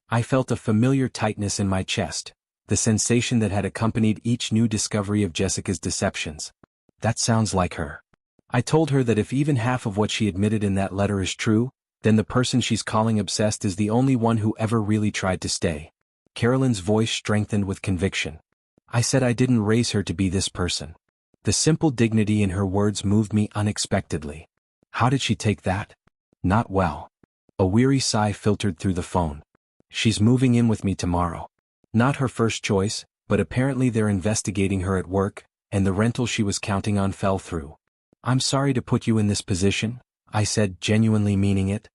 I felt a familiar tightness in my chest, the sensation that had accompanied each new discovery of Jessica's deceptions. That sounds like her. I told her that if even half of what she admitted in that letter is true, then the person she's calling obsessed is the only one who ever really tried to stay. Carolyn's voice strengthened with conviction. I said I didn't raise her to be this person. The simple dignity in her words moved me unexpectedly. How did she take that? Not well. A weary sigh filtered through the phone. "She's moving in with me tomorrow." Not her first choice, but apparently they're investigating her at work, and the rental she was counting on fell through. "I'm sorry to put you in this position," I said, genuinely meaning it.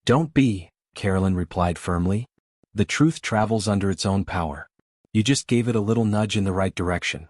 "Don't be," Carolyn replied firmly. The truth travels under its own power. You just gave it a little nudge in the right direction.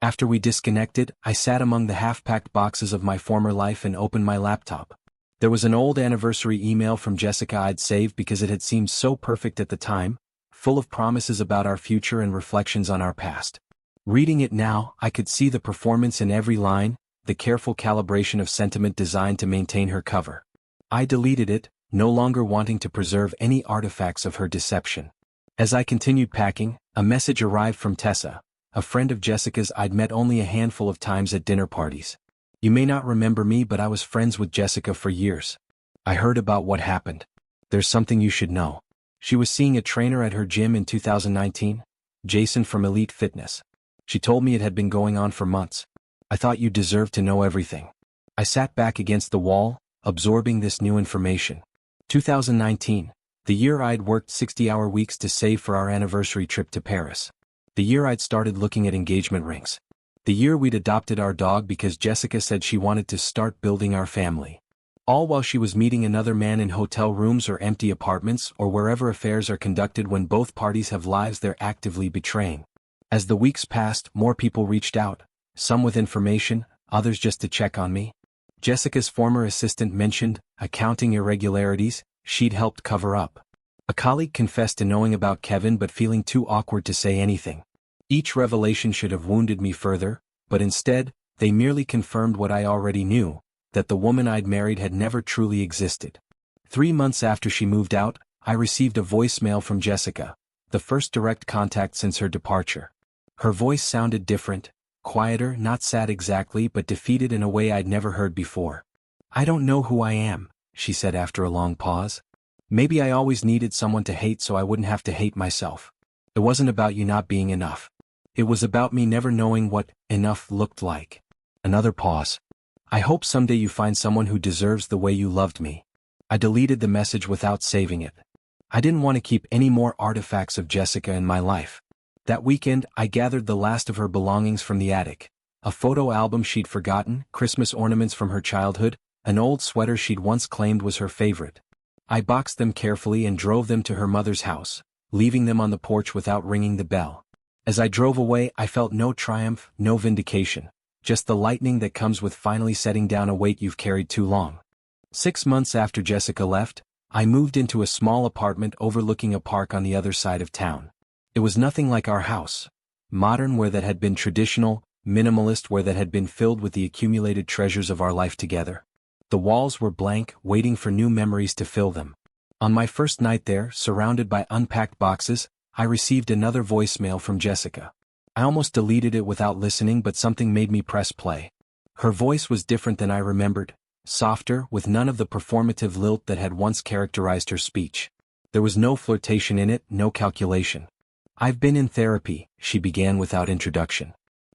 After we disconnected, I sat among the half-packed boxes of my former life and opened my laptop. There was an old anniversary email from Jessica I'd saved because it had seemed so perfect at the time, full of promises about our future and reflections on our past. Reading it now, I could see the performance in every line, the careful calibration of sentiment designed to maintain her cover. I deleted it, no longer wanting to preserve any artifacts of her deception. As I continued packing, a message arrived from Tessa, a friend of Jessica's I'd met only a handful of times at dinner parties. You may not remember me, but I was friends with Jessica for years. I heard about what happened. There's something you should know. She was seeing a trainer at her gym in 2019, Jason from Elite Fitness. She told me it had been going on for months. I thought you deserved to know everything. I sat back against the wall, absorbing this new information. 2019, the year I'd worked 60-hour weeks to save for our anniversary trip to Paris. The year I'd started looking at engagement rings. The year we'd adopted our dog because Jessica said she wanted to start building our family. All while she was meeting another man in hotel rooms or empty apartments or wherever affairs are conducted when both parties have lives they're actively betraying. As the weeks passed, more people reached out, some with information, others just to check on me. Jessica's former assistant mentioned accounting irregularities she'd helped cover up. A colleague confessed to knowing about Kevin but feeling too awkward to say anything. Each revelation should have wounded me further, but instead, they merely confirmed what I already knew, that the woman I'd married had never truly existed. 3 months after she moved out, I received a voicemail from Jessica, the first direct contact since her departure. Her voice sounded different, quieter, not sad exactly, but defeated in a way I'd never heard before. I don't know who I am, she said after a long pause. Maybe I always needed someone to hate so I wouldn't have to hate myself. It wasn't about you not being enough. It was about me never knowing what enough looked like. Another pause. I hope someday you find someone who deserves the way you loved me. I deleted the message without saving it. I didn't want to keep any more artifacts of Jessica in my life. That weekend, I gathered the last of her belongings from the attic. A photo album she'd forgotten, Christmas ornaments from her childhood, an old sweater she'd once claimed was her favorite. I boxed them carefully and drove them to her mother's house, leaving them on the porch without ringing the bell. As I drove away, I felt no triumph, no vindication, just the lightning that comes with finally setting down a weight you've carried too long. 6 months after Jessica left, I moved into a small apartment overlooking a park on the other side of town. It was nothing like our house. Modern where that had been traditional, minimalist where that had been filled with the accumulated treasures of our life together. The walls were blank, waiting for new memories to fill them. On my first night there, surrounded by unpacked boxes, I received another voicemail from Jessica. I almost deleted it without listening, but something made me press play. Her voice was different than I remembered, softer, with none of the performative lilt that had once characterized her speech. There was no flirtation in it, no calculation. I've been in therapy, she began without introduction.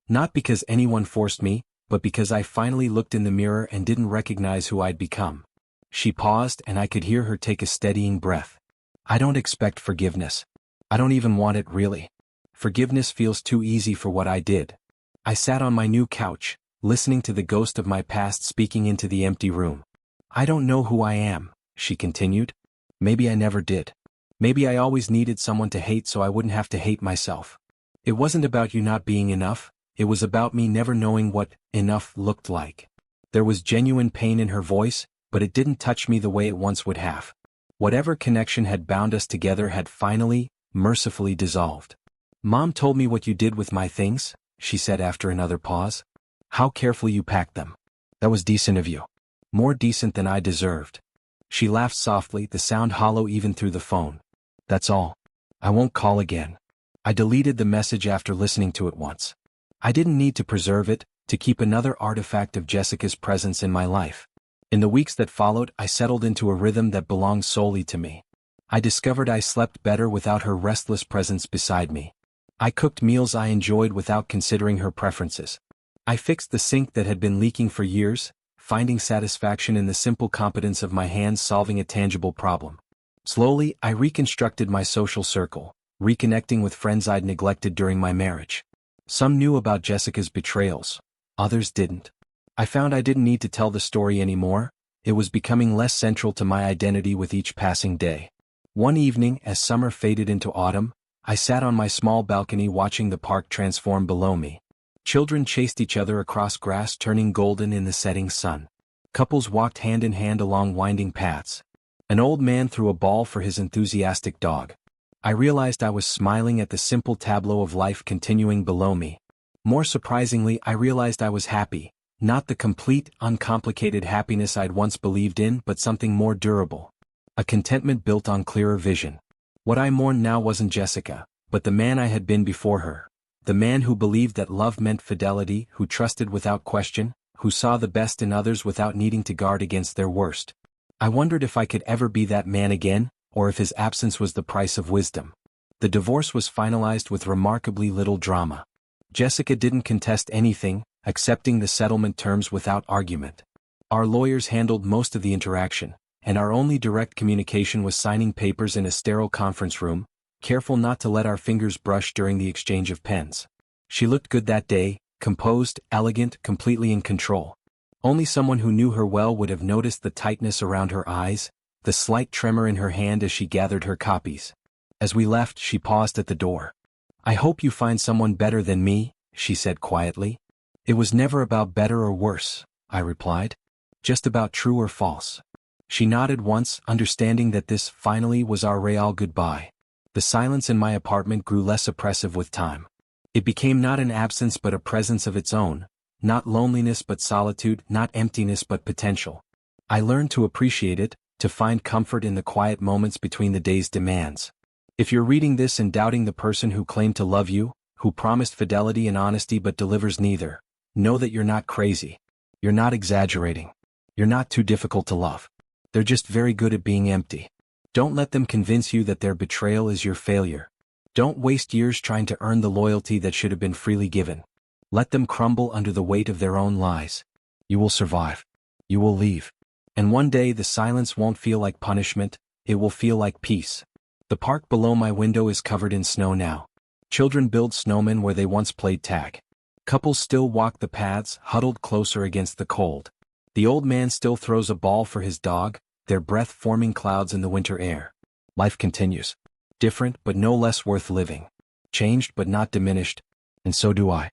Not because anyone forced me, but because I finally looked in the mirror and didn't recognize who I'd become. She paused and I could hear her take a steadying breath. I don't expect forgiveness. I don't even want it really. Forgiveness feels too easy for what I did. I sat on my new couch, listening to the ghost of my past speaking into the empty room. I don't know who I am, she continued. Maybe I never did. Maybe I always needed someone to hate so I wouldn't have to hate myself. It wasn't about you not being enough. It was about me never knowing what enough looked like. There was genuine pain in her voice, but it didn't touch me the way it once would have. Whatever connection had bound us together had finally, mercifully dissolved. Mom told me what you did with my things, she said after another pause. How carefully you packed them. That was decent of you. More decent than I deserved. She laughed softly, the sound hollow even through the phone. That's all. I won't call again. I deleted the message after listening to it once. I didn't need to preserve it, to keep another artifact of Jessica's presence in my life. In the weeks that followed, I settled into a rhythm that belonged solely to me. I discovered I slept better without her restless presence beside me. I cooked meals I enjoyed without considering her preferences. I fixed the sink that had been leaking for years, finding satisfaction in the simple competence of my hands solving a tangible problem. Slowly, I reconstructed my social circle, reconnecting with friends I'd neglected during my marriage. Some knew about Jessica's betrayals, others didn't. I found I didn't need to tell the story anymore. It was becoming less central to my identity with each passing day. One evening, as summer faded into autumn, I sat on my small balcony watching the park transform below me. Children chased each other across grass turning golden in the setting sun. Couples walked hand in hand along winding paths. An old man threw a ball for his enthusiastic dog. I realized I was smiling at the simple tableau of life continuing below me. More surprisingly, I realized I was happy, not the complete, uncomplicated happiness I'd once believed in, but something more durable. A contentment built on clearer vision. What I mourned now wasn't Jessica, but the man I had been before her. The man who believed that love meant fidelity, who trusted without question, who saw the best in others without needing to guard against their worst. I wondered if I could ever be that man again, or if his absence was the price of wisdom. The divorce was finalized with remarkably little drama. Jessica didn't contest anything, accepting the settlement terms without argument. Our lawyers handled most of the interaction, and our only direct communication was signing papers in a sterile conference room, careful not to let our fingers brush during the exchange of pens. She looked good that day, composed, elegant, completely in control. Only someone who knew her well would have noticed the tightness around her eyes, the slight tremor in her hand as she gathered her copies. As we left, she paused at the door. "I hope you find someone better than me," she said quietly. "It was never about better or worse," I replied. "Just about true or false." She nodded once, understanding that this, finally, was our real goodbye. The silence in my apartment grew less oppressive with time. It became not an absence but a presence of its own, not loneliness but solitude, not emptiness but potential. I learned to appreciate it, to find comfort in the quiet moments between the day's demands. If you're reading this and doubting the person who claimed to love you, who promised fidelity and honesty but delivers neither, know that you're not crazy. You're not exaggerating. You're not too difficult to love. They're just very good at being empty. Don't let them convince you that their betrayal is your failure. Don't waste years trying to earn the loyalty that should have been freely given. Let them crumble under the weight of their own lies. You will survive. You will leave. And one day the silence won't feel like punishment, it will feel like peace. The park below my window is covered in snow now. Children build snowmen where they once played tag. Couples still walk the paths, huddled closer against the cold. The old man still throws a ball for his dog, their breath forming clouds in the winter air. Life continues. Different but no less worth living. Changed but not diminished. And so do I.